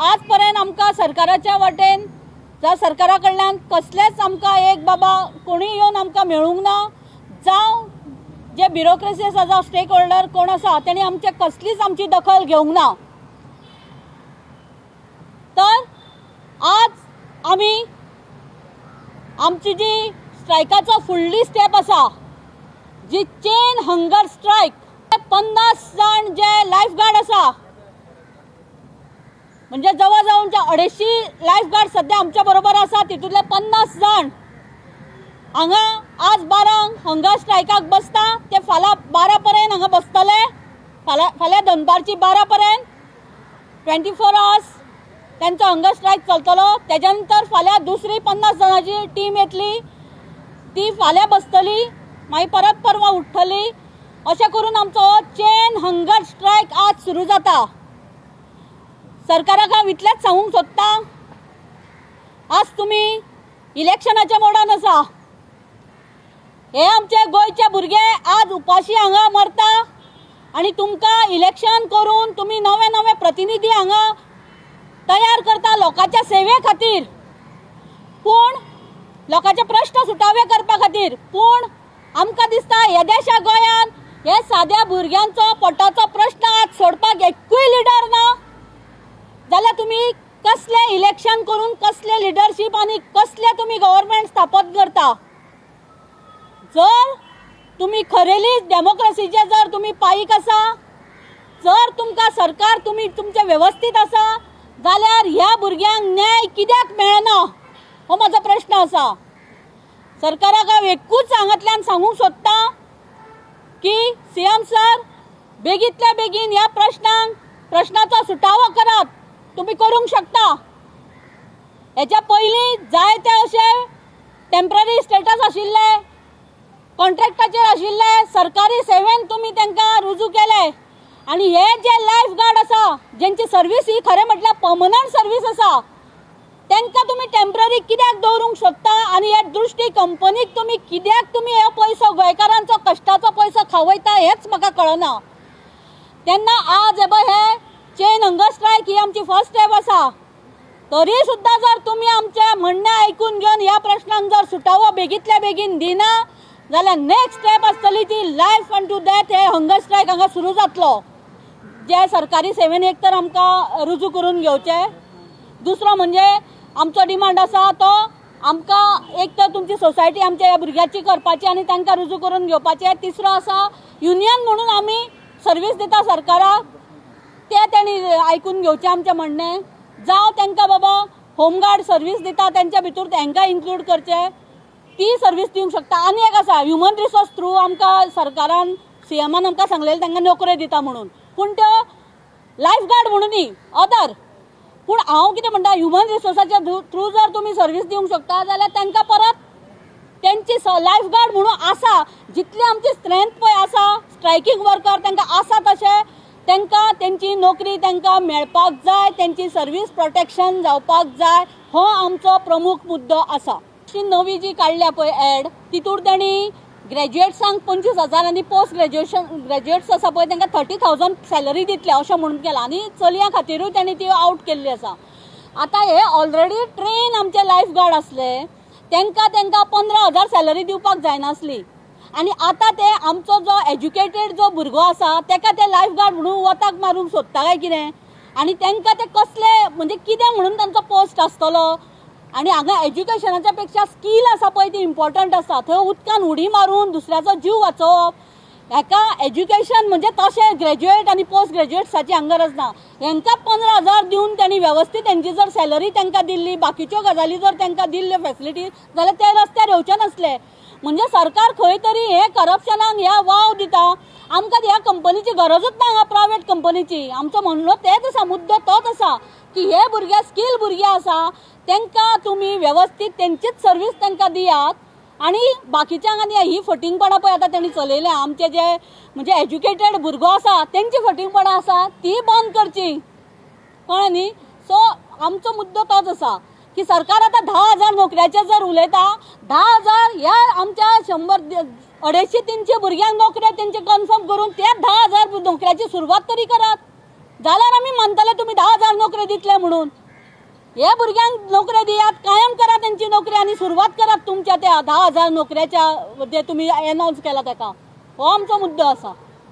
आजपर्यंत आमकां सरकाराच्या वाटेन जावं सरकारा कडल्यान कसलेच आमकां एक बाबा कोणी येवन आमकां मेळूंक ना। जावं जे ब्युरोक्रेसी आसा जावं स्टेक होल्डर कोण आसा तेणी आमचे कसलीच आमची दखल घेवंक ना। तर आज आमी आमची जी स्ट्रायकाचो फुडली स्टेप आसा जी चेन हंगर स्ट्रायक 50 जण जे लायफ गार्ड आसा म्हणजे जवळ जवळ 250 लायफ गार्ड सध्या आमच्या बरोबर आसा तितूंतले 50 जण हांगा आज 12 हंगर स्ट्रायकाक बसता। ते फाल्यां 12 पर्यंत हांगा बसतले। फाल्यां दनपारची 12 पर्यंत 24 आवर्स त्यांचो हंगर स्ट्रायक चलतलो। त्याच्या नंतर फाल्यां दुसरी 50 जणांची टीम येतली, ती फाल्यां बसतली, मागीर परत परवा उठतली। अशें करून आमचो चेन हंगर स्ट्रायक आज सुरू जाता। सरकाराक हांव इतलेंच सांगूंक सोदता, आज तुमी इलेक्शनाच्या मोडान आसा। हे आमचे गोंयचे भुरगे आज उपाशी हांगा मरता आनी तुमकां इलेक्शन करून तुमी नवे नवे प्रतिनिधी हांगा तयार करता लोकांच्या सेवे खातीर, पूण लोकांचे प्रश्न सुटावे करपा खातीर। पूण आमकां दिसता ह्या देशा गोंयान हे साद्या भुरग्यांचो पोटाचो प्रश्न आज सोडपाक एकूय लिडर ना। जाल्यार तुमी कसले इलेक्शन करून कसले लिडरशीप आनी कसले तुमी गव्हर्नमेंट स्थापन करता। जर तुमी खरेलीच डेमोक्रेसीचे जर तुमी पायीक आसा, जर तुमकां सरकार तुमी तुमचे व्यवस्थीत आसा, जाल्यार ह्या भुरग्यांक न्याय कित्याक मेळना हो म्हजो प्रश्न आसा। सरकाराक हांव एकूच हांगांतल्यान सांगूंक सोदता की सीएम सर बेगींतल्या बेगीन ह्या प्रश्नाचो सुटावो करात। तुम्ही करूंक शकता। हेच्या पयलीं जायते अशे टेम्पररी स्टेटस आशिल्ले, कॉन्ट्रॅक्टाचेर आशिल्ले, सरकारी सेवेन तुमी तांकां रुजू केले आनी हे जे लायफ गार्ड आसा जेंची सर्वीस ही खरें म्हटल्यार पर्मनंट सर्वीस आसा तांकां तुमी टेम्पररी कित्याक दवरूंक सोदता आनी हे दृश्टी कंपनीक तुमी कित्याक तुमी हे पयसो गोंयकारांचो कश्टाचो पयसो खावयता हेच म्हाका कळना। तेन्ना आज हे चेन हंगर स्ट्रायक ही आमची फर्स्ट स्टेप आसा। तरी सुद्दां जर तुमी आमचे म्हणणें आयकून घेवन ह्या प्रश्नांक जर सुटावो बेगींतल्या बेगीन दिना जाल्यार नेक्स्ट स्टेप आसतली ती लायफ अँड टू डेथ हे हंगर स्ट्रायक हांगा सुरू जातलो। जे सरकारी सेवेन एक तर आमकां रुजू करून घेवचे, दुसरो म्हणजे आमचो डिमांड आसा तो आमकां एक तर तुमची सोसायटी आमच्या ह्या भुरग्याची करपाची आनी तांकां रुजू करून घेवपाचे। तिसरो आसा युनियन म्हणून आमी सर्वीस दिता सरकाराक, ते तेणी आयकून घेवचें आमचें म्हणणें। जावं तांकां बाबा होमगार्ड सर्वीस दिता तांच्या भितर तांकां इन्क्लूड करचें, ती सर्वीस दिवंक शकता। आनी एक आसा ह्युमन रिसोर्स थ्रू आमकां सरकारान सीएमान आमकां सांगलेलें तांकां नोकऱ्यो दिता म्हणून, पूण त्यो लायफ गार्ड म्हणून अदर। पूण हांव कितें म्हणटा ह्युमन रिसोर्साच्या थ्रू जर तुमी सर्वीस दिवंक शकता जाल्यार तांकां परत तेंची लायफ गार्ड म्हणून आसा जितली आमची स्ट्रेंथ पळय आसा स्ट्रायकींग वर्कर तांकां आसा तशें तांकां तेंची नोकरी तांकां मेळपाक जाय, तेंची सर्वीस प्रोटेक्शन जावपाक जाय, हो आमचो प्रमुख मुद्दो आसा। नवी जी काडल्या पळय एड तितूर तेणी ग्रॅज्युएट्सांक 25,000 आनी पोस्ट ग्रॅज्युएट्स आसा पळय तांकां 30,000 सॅलरी दितले अशें म्हणून केलां आनी चलयां खातीरूय तेणी ती आउट केल्ली आसा। आतां हे ऑलरेडी ट्रेन आमचे लायफ गार्ड आसले तांकां 15,000 सॅलरी दिवपाक जायनासली आनी आतां ते आमचो जो एज्युकेटेड जो भुरगो आसा ताका ते लायफ गार्ड म्हणून वताक मारूंक सोदता काय कितें आनी तांकां ते कसले म्हणजे कितें म्हणून तांचो पोस्ट आसतलो। आनी हांगा एज्युकेशनाच्या पेक्षा स्कील आसा पळय ती इम्पॉर्टंट आसा। थंय उदकान उडी मारून दुसऱ्याचो जीव वाचोवप हेका एज्युकेशन म्हणजे तशें ग्रॅज्युएट आनी पोस्ट ग्रॅज्युएट्साची हांगा गरज ना। हांकां 15,000 दिवन तेणी वेवस्थीत तेंची जर सॅलरी तांकां दिल्ली, बाकीच्यो गजाली जर तांकां दिल्ल्यो फॅसिलिटी जाल्यार ते रस्त्यार येवचे नासले। म्हणजे सरकार खंय तरी हे करप्शनाक ह्या वाव दिता। आमकां ह्या कंपनीची गरजूच ना हांगा प्रायवेट कंपनीची। आमचो म्हणणो तेच आसा, मुद्दो तोच आसा की हे भुरगे स्कील भुरगे आसा तांकां तुमी वेवस्थीत तेंचीच सर्वीस तांकां दियात आनी बाकीच्यांक आनी ही फटिंगपणां पळय आतां तेणी चलयल्या आमचे जे म्हणजे एज्युकेटेड भुरगो आसा तेंची फटिंगपणां आसा ती बंद करची, कळ्ळें न्ही। सो आमचो मुद्दो तोच आसा की सरकार आतां 10,000 नोकऱ्याचे जर उलयता, 10,000 ह्या आमच्या 100-150-300 भुरग्यांक नोकऱ्यो तेंचे कन्फर्म करून त्या 10,000 नोकऱ्याची सुरवात तरी करात। जाल्यार आमी म्हणटले तुम्ही 10,000 नोकऱ्यो दितले म्हणून. हे भुरग्यांक नोकऱ्यो दियात, कायम करा त्यांची नोकरी आणि सुरवात करात तुमच्या त्या 10,000 नोकऱ्याच्या जे तुम्ही अनाउन्स केला तेका. हो आमचो मुद्दो आसा.